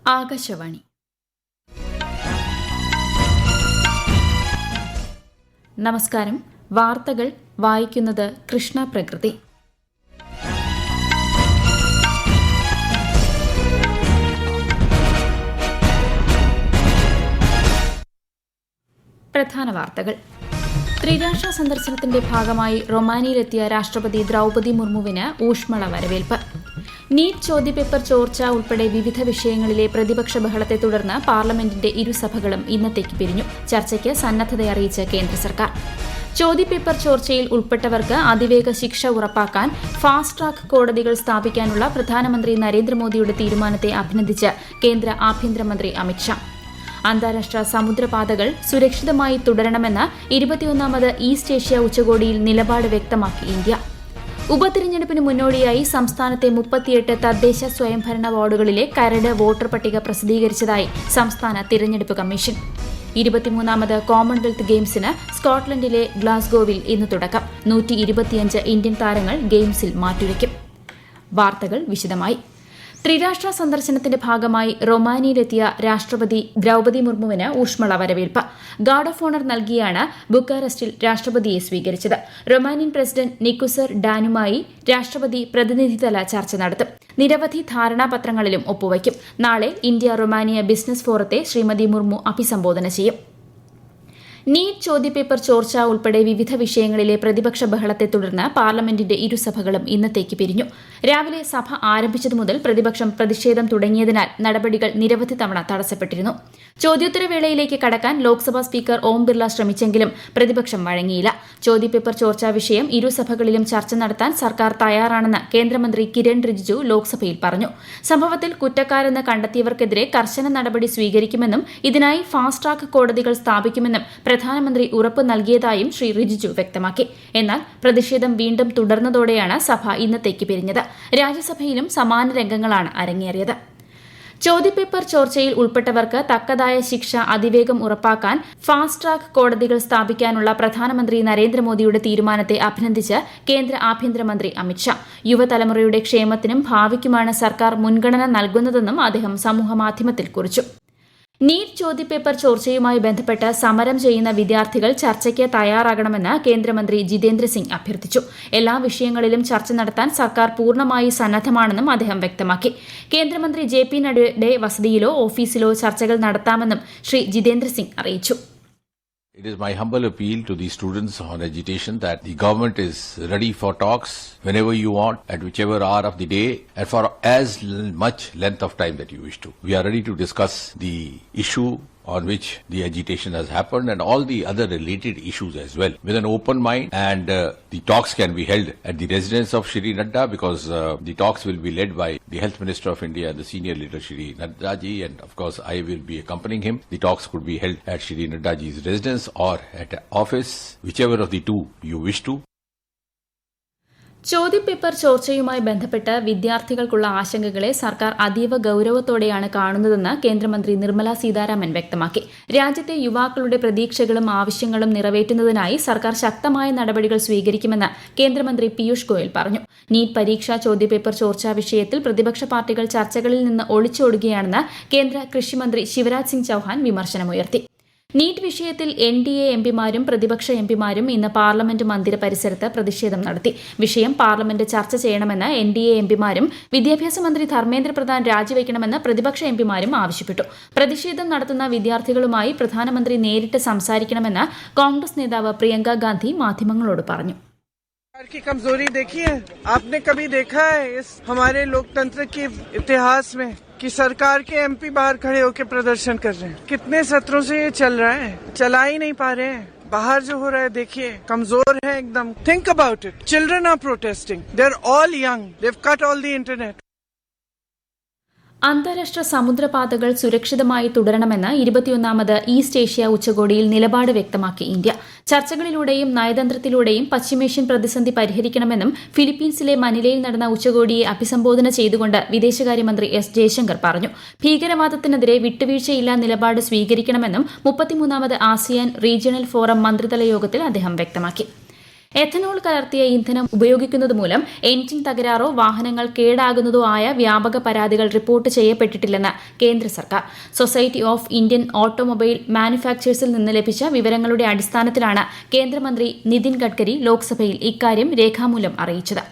ആകാശവാണി. നമസ്കാരം. വാർത്തകൾ വായിക്കുന്നത് കൃഷ്ണ പ്രകൃതി. പ്രധാന വാർത്തകൾ. ത്രിരാഷ്ട്ര സന്ദർശനത്തിന്റെ ഭാഗമായി റൊമാനിയയിലെത്തിയ രാഷ്ട്രപതി ദ്രൌപദി മുർമുവിന് ഊഷ്മള വരവേൽപ്പ്. നീറ്റ് ചോദ്യപേപ്പർ ചോർച്ച ഉൾപ്പെടെ വിവിധ വിഷയങ്ങളിലെ പ്രതിപക്ഷ ബഹളത്തെ തുടർന്ന് പാർലമെന്റിന്റെ ഇരുസഭകളും ഇന്നത്തേക്ക് പിരിഞ്ഞു. ചർച്ചയ്ക്ക് സന്നദ്ധത അറിയിച്ച് കേന്ദ്ര സർക്കാർ. ചോദ്യപേപ്പർ ചോർച്ചയിൽ ഉൾപ്പെട്ടവർക്ക് അതിവേഗ ശിക്ഷ ഉറപ്പാക്കാൻ ഫാസ്റ്റ് ട്രാക്ക് കോടതികൾ സ്ഥാപിക്കാനുള്ള പ്രധാനമന്ത്രി നരേന്ദ്രമോദിയുടെ തീരുമാനത്തെ അഭിനന്ദിച്ച് കേന്ദ്ര ആഭ്യന്തരമന്ത്രി അമിത്ഷാ. അന്താരാഷ്ട്ര സമുദ്രപാതകൾ സുരക്ഷിതമായി തുടരണമെന്ന് 21ാമത് ഈസ്റ്റ് ഏഷ്യ ഉച്ചകോടിയിൽ നിലപാട് വ്യക്തമാക്കി ഇന്ത്യ. ഉപതിരഞ്ഞെടുപ്പിന് മുന്നോടിയായി സംസ്ഥാനത്തെ 38 തദ്ദേശ സ്വയംഭരണ വാർഡുകളിലെ കരട് വോട്ടർ പട്ടിക പ്രസിദ്ധീകരിച്ചതായി സംസ്ഥാന തിരഞ്ഞെടുപ്പ് കമ്മീഷൻ. 23ാമത് കോമൺവെൽത്ത് ഗെയിംസിന് സ്കോട്ട്ലൻഡിലെ ഗ്ലാസ്ഗോവിൽ ഇന്ന് തുടക്കം. 125 ഇന്ത്യൻ താരങ്ങൾ ഗെയിംസിൽ മാറ്റുരയ്ക്കും. വാർത്തകൾ വിശദമായി. ത്രിരാഷ്ട്ര സന്ദർശനത്തിന്റെ ഭാഗമായി റൊമാനിയയിലെത്തിയ രാഷ്ട്രപതി ദ്രൌപദി മുർമുവിന് ഊഷ്മള വരവേൽപ്പ്. ഗാർഡ് ഓഫ് ഓണർ നൽകിയാണ് ബുക്കാറസ്റ്റിൽ രാഷ്ട്രപതിയെ സ്വീകരിച്ചത്. റൊമാനിയൻ പ്രസിഡന്റ് നിക്കുസർ ഡാനുമായി രാഷ്ട്രപതി പ്രതിനിധിതല ചർച്ച നടത്തും. നിരവധി ധാരണാപത്രങ്ങളിലും ഒപ്പുവയ്ക്കും. നാളെ ഇന്ത്യ റൊമാനിയ ബിസിനസ് ഫോറത്തെ ശ്രീമതി മുർമു അഭിസംബോധന ചെയ്യും. നീറ്റ് ചോദ്യപേപ്പർ ചോർച്ച ഉൾപ്പെടെ വിവിധ വിഷയങ്ങളിലെ പ്രതിപക്ഷ ബഹളത്തെ തുടർന്ന് പാർലമെന്റിന്റെ ഇരുസഭകളും ഇന്നത്തേക്ക് പിരിഞ്ഞു. രാവിലെ സഭ ആരംഭിച്ചതു മുതൽ പ്രതിപക്ഷം പ്രതിഷേധം തുടങ്ങിയതിനാൽ നടപടികൾ നിരവധി തവണ തടസ്സപ്പെട്ടിരുന്നു. ചോദ്യോത്തരവേളയിലേക്ക് കടക്കാൻ ലോക്സഭാ സ്പീക്കർ ഓം ബിർള ശ്രമിച്ചെങ്കിലും പ്രതിപക്ഷം വഴങ്ങിയില്ല. ചോദ്യപേപ്പർ ചോർച്ചാ വിഷയം ഇരുസഭകളിലും ചർച്ച നടത്താൻ സർക്കാർ തയ്യാറാണെന്ന് കേന്ദ്രമന്ത്രി കിരൺ റിജിജു ലോക്സഭയിൽ പറഞ്ഞു. സംഭവത്തിൽ കുറ്റക്കാരെന്ന് കണ്ടെത്തിയവർക്കെതിരെ കർശന നടപടി സ്വീകരിക്കുമെന്നും ഇതിനായി ഫാസ്റ്റ് ട്രാക്ക് കോടതികൾ സ്ഥാപിക്കുമെന്നും പ്രധാനമന്ത്രി ഉറപ്പ് നൽകിയതായും ശ്രീ റിജിജു വ്യക്തമാക്കി. എന്നാൽ പ്രതിഷേധം വീണ്ടും തുടർന്നതോടെയാണ് സഭ ഇന്നത്തേക്ക് പിരിഞ്ഞത്. രാജ്യസഭയിലും സമാന രംഗങ്ങളാണ് അരങ്ങേറിയത്. ചോദ്യപേപ്പർ ചോർച്ചയിൽ ഉൾപ്പെട്ടവർക്ക് തക്കതായ ശിക്ഷ അതിവേഗം ഉറപ്പാക്കാൻ ഫാസ്റ്റ് ട്രാക്ക് കോടതികൾ സ്ഥാപിക്കാനുള്ള പ്രധാനമന്ത്രി നരേന്ദ്രമോദിയുടെ തീരുമാനത്തെ അഭിനന്ദിച്ച് കേന്ദ്ര ആഭ്യന്തരമന്ത്രി അമിത്ഷാ. യുവതലമുറയുടെ ക്ഷേമത്തിനും ഭാവിക്കുമാണ് സർക്കാർ മുൻഗണന നൽകുന്നതെന്നും അദ്ദേഹം സമൂഹമാധ്യമത്തിൽ കുറിച്ചു. നീറ്റ് ചോദ്യപേപ്പർ ചോർച്ചയുമായി ബന്ധപ്പെട്ട് സമരം ചെയ്യുന്ന വിദ്യാർത്ഥികൾ ചർച്ചയ്ക്ക് തയ്യാറാകണമെന്ന് കേന്ദ്രമന്ത്രി ജിതേന്ദ്ര സിംഗ് അഭ്യർത്ഥിച്ചു. എല്ലാ വിഷയങ്ങളിലും ചർച്ച നടത്താൻ സർക്കാർ പൂർണ്ണമായി സന്നദ്ധമാണെന്നും അദ്ദേഹം വ്യക്തമാക്കി. കേന്ദ്രമന്ത്രി JP നഡ്ഡയുടെ വസതിയിലോ ഓഫീസിലോ ചർച്ചകൾ നടത്താമെന്നും ശ്രീ ജിതേന്ദ്ര സിംഗ് അറിയിച്ചു. It is my humble appeal to the students on agitation that the government is ready for talks whenever you want, at whichever hour of the day, and for as much length of time that you wish to. We are ready to discuss the issue on which the agitation has happened and all the other related issues as well with an open mind, and the talks can be held at the residence of Shri Nadda because the talks will be led by the Health Minister of India and the senior leader Shri Nadda ji, and of course I will be accompanying him. The talks could be held at Shri Nadda ji's residence or at office, whichever of the two you wish to. ചോദ്യപേപ്പർ ചോർച്ചയുമായി ബന്ധപ്പെട്ട് വിദ്യാർത്ഥികൾക്കുള്ള ആശങ്കകളെ സർക്കാർ അതീവ ഗൌരവത്തോടെയാണ് കാണുന്നതെന്ന് കേന്ദ്രമന്ത്രി നിർമ്മല സീതാരാമൻ വ്യക്തമാക്കി. രാജ്യത്തെ യുവാക്കളുടെ പ്രതീക്ഷകളും ആവശ്യങ്ങളും നിറവേറ്റുന്നതിനായി സർക്കാർ ശക്തമായ നടപടികൾ സ്വീകരിക്കുമെന്ന് കേന്ദ്രമന്ത്രി പീയൂഷ് ഗോയൽ പറഞ്ഞു. നീറ്റ് പരീക്ഷാ ചോദ്യപേപ്പർ ചോർച്ചാ വിഷയത്തിൽ പ്രതിപക്ഷ പാർട്ടികൾ ചർച്ചകളിൽ നിന്ന് ഒളിച്ചോടുകയാണെന്ന് കേന്ദ്ര കൃഷിമന്ത്രി ശിവരാജ് സിംഗ് ചൌഹാൻ വിമർശനമുയർത്തി. നീറ്റ് വിഷയത്തിൽ NDA എംപിമാരും പ്രതിപക്ഷ എംപിമാരും ഇന്ന് പാർലമെന്റ് മന്ദിര പരിസരത്ത് പ്രതിഷേധം നടത്തി. വിഷയം പാർലമെന്റ് ചർച്ച ചെയ്യണമെന്ന് NDA എംപിമാരും വിദ്യാഭ്യാസ മന്ത്രി ധർമ്മേന്ദ്ര പ്രധാൻ രാജിവെക്കണമെന്ന് പ്രതിപക്ഷ എംപിമാരും ആവശ്യപ്പെട്ടു. പ്രതിഷേധം നടത്തുന്ന വിദ്യാർത്ഥികളുമായി പ്രധാനമന്ത്രി നേരിട്ട് സംസാരിക്കണമെന്ന് കോൺഗ്രസ് നേതാവ് പ്രിയങ്ക ഗാന്ധി മാധ്യമങ്ങളോട് പറഞ്ഞു. सरकार की कमजोरी देखिए, आपने कभी देखा है इस हमारे लोकतंत्र के इतिहास में कि सरकार के MP बाहर खड़े होकर प्रदर्शन कर रहे हैं? कितने सत्रों से ये चल रहा है, चला ही नहीं पा रहे हैं. बाहर जो हो रहा है देखिए, कमजोर है एकदम. Think about it. Children are protesting. They're all young. They've cut all the internet. അന്താരാഷ്ട്ര സമുദ്രപാതകൾ സുരക്ഷിതമായി തുടരണമെന്ന് 21ാമത് ഈസ്റ്റ് ഏഷ്യ ഉച്ചകോടിയിൽ നിലപാട് വ്യക്തമാക്കി ഇന്ത്യ. ചർച്ചകളിലൂടെയും നയതന്ത്രത്തിലൂടെയും പശ്ചിമേഷ്യൻ പ്രതിസന്ധി പരിഹരിക്കണമെന്നും ഫിലിപ്പീൻസിലെ മനിലയിൽ നടന്ന ഉച്ചകോടിയെ അഭിസംബോധന ചെയ്തുകൊണ്ട് വിദേശകാര്യമന്ത്രി S. ജയശങ്കർ പറഞ്ഞു. ഭീകരവാദത്തിനെതിരെ വിട്ടുവീഴ്ചയില്ലാ നിലപാട് സ്വീകരിക്കണമെന്നും 33ാമത് ASEAN റീജിയണൽ ഫോറം മന്ത്രിതല യോഗത്തിൽ അദ്ദേഹം വ്യക്തമാക്കി. എഥനോൾ കലർത്തിയ ഇന്ധനം ഉപയോഗിക്കുന്നതുമൂലം എഞ്ചിൻ തകരാറോ വാഹനങ്ങൾ കേടാകുന്നതോ ആയ വ്യാപക പരാതികൾ റിപ്പോർട്ട് ചെയ്യപ്പെട്ടിട്ടില്ലെന്ന് കേന്ദ്ര സർക്കാർ. സൊസൈറ്റി ഓഫ് ഇന്ത്യൻ ഓട്ടോമൊബൈൽ മാനുഫാക്ചേഴ്സിൽ നിന്ന് ലഭിച്ച വിവരങ്ങളുടെ അടിസ്ഥാനത്തിലാണ് കേന്ദ്രമന്ത്രി നിതിൻ ഗഡ്കരി ലോക്സഭയിൽ ഇക്കാര്യം രേഖാമൂലം അറിയിച്ചത്.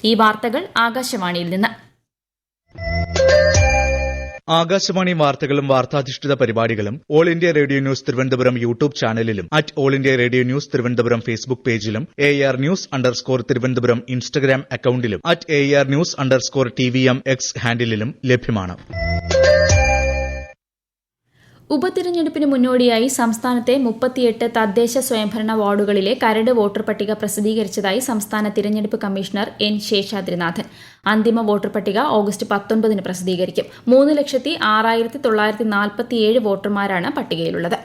ഈ വാർത്തകൾ ആകാശവാണിയിൽ നിന്ന്. ആകാശവാണി വാർത്തകളും വാർത്താധിഷ്ഠിത പരിപാടികളും All India Radio News Thiruvananthapuram YouTube ചാനലിലും All India Radio News Thiruvananthapuram Facebook പേജിലും AR News_ തിരുവനന്തപുരം ഇൻസ്റ്റഗ്രാം അക്കൌണ്ടിലും AR News_TVM X ഹാൻഡിലും ലഭ്യമാണ്. ഉപതിരഞ്ഞെടുപ്പിന് മുന്നോടിയായി സംസ്ഥാനത്തെ 38 തദ്ദേശ സ്വയംഭരണ വാർഡുകളിലെ കരട് വോട്ടർ പട്ടിക പ്രസിദ്ധീകരിച്ചതായി സംസ്ഥാന തിരഞ്ഞെടുപ്പ് കമ്മീഷണർ N. ശേഷാദ്രിനാഥൻ. അന്തിമ വോട്ടർ പട്ടിക ഓഗസ്റ്റ് 19 പ്രസിദ്ധീകരിക്കും. 3,06,947 വോട്ടർമാരാണ് പട്ടികയിലുള്ളത്.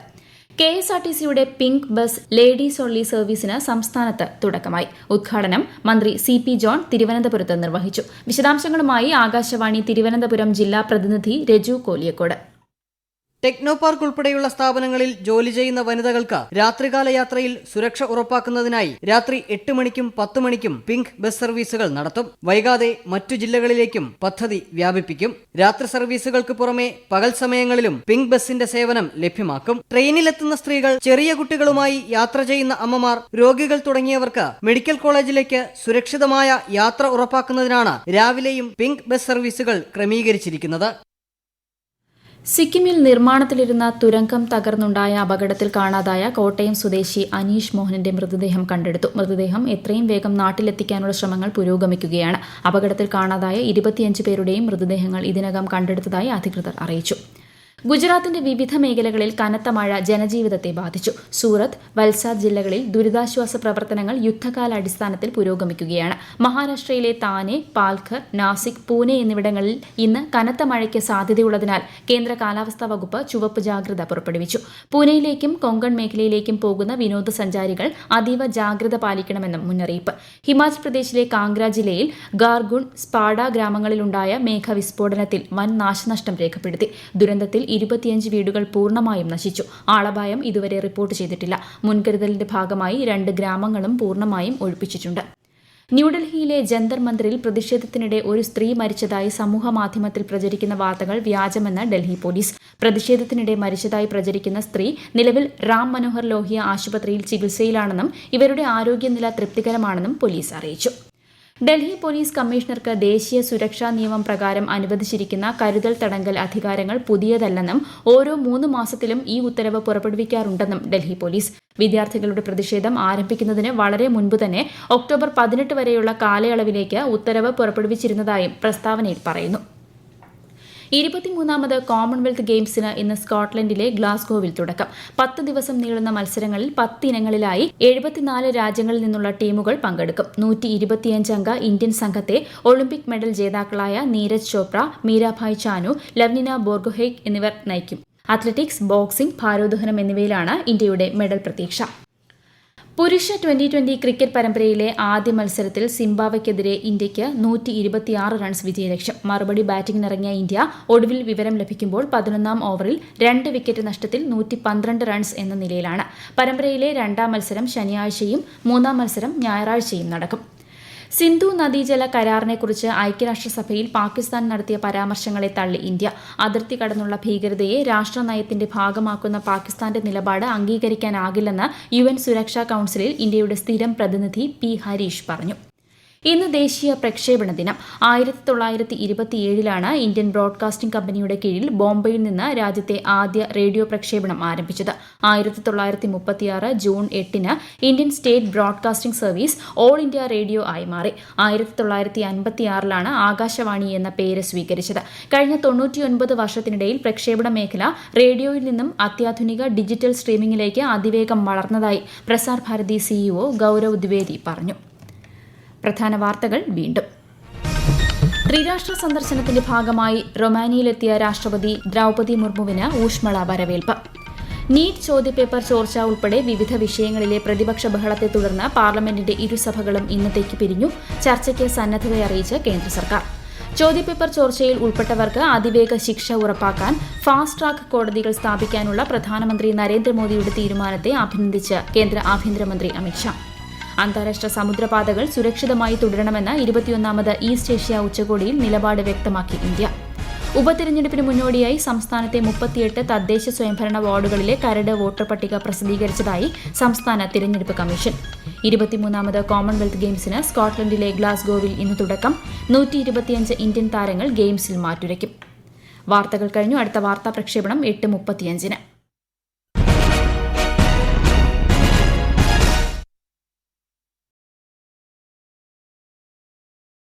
KSRTCയുടെ പിങ്ക് ബസ് ലേഡീസ് ഓൺലി സർവീസിന് സംസ്ഥാനത്ത് തുടക്കമായി. ഉദ്ഘാടനം മന്ത്രി CP ജോൺ തിരുവനന്തപുരത്ത് നിർവഹിച്ചു. വിശദാംശങ്ങളുമായി ആകാശവാണി തിരുവനന്തപുരം ജില്ലാ പ്രതിനിധി രജു കോലിയക്കോട്. ടെക്നോ പാർക്ക് ഉൾപ്പെടെയുള്ള സ്ഥാപനങ്ങളിൽ ജോലി ചെയ്യുന്ന വനിതകൾക്ക് രാത്രികാല യാത്രയിൽ സുരക്ഷ ഉറപ്പാക്കുന്നതിനായി രാത്രി 8 മണിക്കും 10 മണിക്കും പിങ്ക് ബസ് സർവീസുകൾ നടത്തും. വൈകാതെ മറ്റു ജില്ലകളിലേക്കും പദ്ധതി വ്യാപിപ്പിക്കും. രാത്രി സർവീസുകൾക്ക് പുറമെ പകൽ സമയങ്ങളിലും പിങ്ക് ബസിന്റെ സേവനം ലഭ്യമാക്കും. ട്രെയിനിലെത്തുന്ന സ്ത്രീകൾ, ചെറിയ കുട്ടികളുമായി യാത്ര ചെയ്യുന്ന അമ്മമാർ, രോഗികൾ തുടങ്ങിയവർക്ക് മെഡിക്കൽ കോളേജിലേക്ക് സുരക്ഷിതമായ യാത്ര ഉറപ്പാക്കുന്നതിനാണ് രാവിലെയും പിങ്ക് ബസ് സർവീസുകൾ ക്രമീകരിച്ചിരിക്കുന്നത്. സിക്കിമിൽ നിർമ്മാണത്തിലിരുന്ന തുരങ്കം തകർന്നുണ്ടായ അപകടത്തിൽ കാണാതായ കോട്ടയം സ്വദേശി അനീഷ് മോഹനന്റെ മൃതദേഹം കണ്ടെടുത്തു. മൃതദേഹം എത്രയും വേഗം നാട്ടിലെത്തിക്കാനുള്ള ശ്രമങ്ങൾ പുരോഗമിക്കുകയാണ്. അപകടത്തിൽ കാണാതായ 25 പേരുടെയും മൃതദേഹങ്ങൾ ഇതിനകം കണ്ടെടുത്തതായി അധികൃതർ അറിയിച്ചു. ഗുജറാത്തിന്റെ വിവിധ മേഖലകളിൽ കനത്ത മഴ ജനജീവിതത്തെ ബാധിച്ചു. സൂറത്ത്, വൽസാദ് ജില്ലകളിൽ ദുരിതാശ്വാസ പ്രവർത്തനങ്ങൾ യുദ്ധകാലാടിസ്ഥാനത്തിൽ പുരോഗമിക്കുകയാണ്. മഹാരാഷ്ട്രയിലെ താനെ, പാൽഘർ, നാസിക്, പൂനെ എന്നിവിടങ്ങളിൽ ഇന്ന് കനത്ത മഴയ്ക്ക് സാധ്യതയുള്ളതിനാൽ കേന്ദ്ര കാലാവസ്ഥാ വകുപ്പ് ചുവപ്പ് ജാഗ്രത പുറപ്പെടുവിച്ചു. പൂനെയിലേക്കും കൊങ്കൺ മേഖലയിലേക്കും പോകുന്ന വിനോദസഞ്ചാരികൾ അതീവ ജാഗ്രത പാലിക്കണമെന്നും മുന്നറിയിപ്പ്. ഹിമാചൽ പ്രദേശിലെ കാംഗ്ര ജില്ലയിൽ ഗാർഗുൺ, സ്പാഡ ഗ്രാമങ്ങളിലുണ്ടായ മേഘവിസ്ഫോടനത്തിൽ വൻ നാശനഷ്ടം രേഖപ്പെടുത്തി. ദുരന്തത്തിൽ 25 വീടുകൾ പൂർണ്ണമായും നശിച്ചു. ആളപായം ഇതുവരെ റിപ്പോർട്ട് ചെയ്തിട്ടില്ല. മുൻകരുതലിന്റെ ഭാഗമായി 2 ഗ്രാമങ്ങളും പൂർണ്ണമായും ഒഴിപ്പിച്ചിട്ടുണ്ട്. ന്യൂഡൽഹിയിലെ ജന്തർ മന്ദിറിൽ പ്രതിഷേധത്തിനിടെ ഒരു സ്ത്രീ മരിച്ചതായി സമൂഹമാധ്യമത്തിൽ പ്രചരിക്കുന്ന വാർത്തകൾ വ്യാജമെന്ന് ഡൽഹി പോലീസ്. പ്രതിഷേധത്തിനിടെ മരിച്ചതായി പ്രചരിക്കുന്ന സ്ത്രീ നിലവിൽ റാം മനോഹർ ലോഹിയ ആശുപത്രിയിൽ ചികിത്സയിലാണെന്നും ഇവരുടെ ആരോഗ്യനില തൃപ്തികരമാണെന്നും പോലീസ് അറിയിച്ചു. ഡൽഹി പോലീസ് കമ്മീഷണർക്ക് ദേശീയ സുരക്ഷാ നിയമം പ്രകാരം അനുവദിച്ചിരിക്കുന്ന കരുതൽ തടങ്കൽ അധികാരങ്ങൾ പുതിയതല്ലെന്നും ഓരോ 3 മാസത്തിലും ഈ ഉത്തരവ് പുറപ്പെടുവിക്കാറുണ്ടെന്നും ഡൽഹി പോലീസ്. വിദ്യാർത്ഥികളുടെ പ്രതിഷേധം ആരംഭിക്കുന്നതിന് വളരെ മുൻപ് തന്നെ ഒക്ടോബർ 18 വരെയുള്ള കാലയളവിലേക്ക് ഉത്തരവ് പുറപ്പെടുവിച്ചിരുന്നതായും പ്രസ്താവനയിൽ പറയുന്നു. 23ാമത് കോമൺവെൽത്ത് ഗെയിംസിന് ഇന്ന് സ്കോട്ട്ലൻഡിലെ ഗ്ലാസ്ഗോവിൽ തുടക്കം. 10 ദിവസം നീളുന്ന മത്സരങ്ങളിൽ 10 ഇനങ്ങളിലായി 74 രാജ്യങ്ങളിൽ നിന്നുള്ള ടീമുകൾ പങ്കെടുക്കും. 125 അംഗ ഇന്ത്യൻ സംഘത്തെ ഒളിമ്പിക് മെഡൽ ജേതാക്കളായ നീരജ് ചോപ്ര, മീരാഭായ് ചാനു, ലവ്ലിന ബോർഗോഹെയ്ൻ എന്നിവർ നയിക്കും. അത്ലറ്റിക്സ്, ബോക്സിംഗ്, ഭാരോദ്വഹനം എന്നിവയിലാണ് ഇന്ത്യയുടെ മെഡൽ പ്രതീക്ഷ. പുരുഷ 2020 ക്രിക്കറ്റ് പരമ്പരയിലെ ആദ്യ മത്സരത്തിൽ സിംബാബ്വെക്കെതിരെ ഇന്ത്യയ്ക്ക് 126 റൺസ് വിജയലക്ഷ്യം. മറുപടി ബാറ്റിംഗിനിറങ്ങിയ ഇന്ത്യ ഒടുവിൽ വിവരം ലഭിക്കുമ്പോൾ 11ാം ഓവറിൽ 2 വിക്കറ്റ് നഷ്ടത്തിൽ 112 റൺസ് എന്ന നിലയിലാണ്. പരമ്പരയിലെ 2ാം മത്സരം ശനിയാഴ്ചയും 3ാം മത്സരം ഞായറാഴ്ചയും നടക്കും. സിന്ധു നദീജല കരാറിനെക്കുറിച്ച് ഐക്യരാഷ്ട്രസഭയിൽ പാകിസ്ഥാൻ നടത്തിയ പരാമർശങ്ങളെ തള്ളി ഇന്ത്യ. അതിർത്തി കടന്നുള്ള ഭീകരതയെ രാഷ്ട്രനയത്തിന്റെ ഭാഗമാക്കുന്ന പാകിസ്ഥാന്റെ നിലപാട് അംഗീകരിക്കാനാകില്ലെന്ന് UN സുരക്ഷാ കൌൺസിലിൽ ഇന്ത്യയുടെ സ്ഥിരം പ്രതിനിധി P. ഹരീഷ് പറഞ്ഞു. ഇന്ന് ദേശീയ പ്രക്ഷേപണ ദിനം. 1927ലാണ് ഇന്ത്യൻ ബ്രോഡ്കാസ്റ്റിംഗ് കമ്പനിയുടെ കീഴിൽ ബോംബെയിൽ നിന്ന് രാജ്യത്തെ ആദ്യ റേഡിയോ പ്രക്ഷേപണം ആരംഭിച്ചത്. 1936 ജൂൺ 8-ന് Indian State Broadcasting Service All India Radio ആയി മാറി. 1956ലാണ് ആകാശവാണി എന്ന പേര് സ്വീകരിച്ചത്. കഴിഞ്ഞ 99 വർഷത്തിനിടയിൽ പ്രക്ഷേപണ മേഖല റേഡിയോയിൽ നിന്നും അത്യാധുനിക ഡിജിറ്റൽ സ്ട്രീമിംഗിലേക്ക് അതിവേഗം വളർന്നതായി പ്രസാർ ഭാരതി CEO ഗൌരവ് ദ്വിവേദി പറഞ്ഞു. പ്രധാന വാർത്തകൾ വീണ്ടും. ത്രിരാഷ്ട്ര സന്ദർശനത്തിന്റെ ഭാഗമായി റൊമാനിയയിലെത്തിയ രാഷ്ട്രപതി ദ്രൗപദി മുർമുവിന് ഊഷ്മള വരവേൽപ്പ്. നീറ്റ് ചോദ്യപേപ്പർ ചോർച്ച ഉൾപ്പെടെ വിവിധ വിഷയങ്ങളിലെ പ്രതിപക്ഷ ബഹളത്തെ തുടർന്ന് പാർലമെന്റിന്റെ ഇരുസഭകളും ഇന്നത്തേക്ക് പിരിഞ്ഞു. ചർച്ചയ്ക്ക് സന്നദ്ധതയറിയിച്ച് കേന്ദ്ര സർക്കാർ. ചോദ്യപേപ്പർ ചോർച്ചയിൽ ഉൾപ്പെട്ടവർക്ക് അതിവേഗ ശിക്ഷ ഉറപ്പാക്കാൻ ഫാസ്റ്റ് ട്രാക്ക് കോടതികൾ സ്ഥാപിക്കാനുള്ള പ്രധാനമന്ത്രി നരേന്ദ്രമോദിയുടെ തീരുമാനത്തെ അഭിനന്ദിച്ച് കേന്ദ്ര ആഭ്യന്തരമന്ത്രി അമിത്ഷാ. അന്താരാഷ്ട്ര സമുദ്രപാതകൾ സുരക്ഷിതമായി തുടരണമെന്ന് 21ാമത് ഈസ്റ്റ് ഏഷ്യ ഉച്ചകോടിയിൽ നിലപാട് വ്യക്തമാക്കി ഇന്ത്യ. ഉപതിരഞ്ഞെടുപ്പിന് മുന്നോടിയായി സംസ്ഥാനത്തെ 38 തദ്ദേശ സ്വയംഭരണ വാർഡുകളിലെ കരട് വോട്ടർ പട്ടിക പ്രസിദ്ധീകരിച്ചതായി സംസ്ഥാന തിരഞ്ഞെടുപ്പ് കമ്മീഷൻ. 23ാമത് കോമൺവെൽത്ത് ഗെയിംസിന് സ്കോട്ട്ലൻഡിലെ ഗ്ലാസ്ഗോവിൽ ഇന്ന് തുടക്കം. 125 ഇന്ത്യൻ താരങ്ങൾ ഗെയിംസിൽ മാറ്റുരയ്ക്കും. വാർത്തകൾ കഴിഞ്ഞു. അടുത്ത വാർത്താ പ്രക്ഷേപണം 8:35.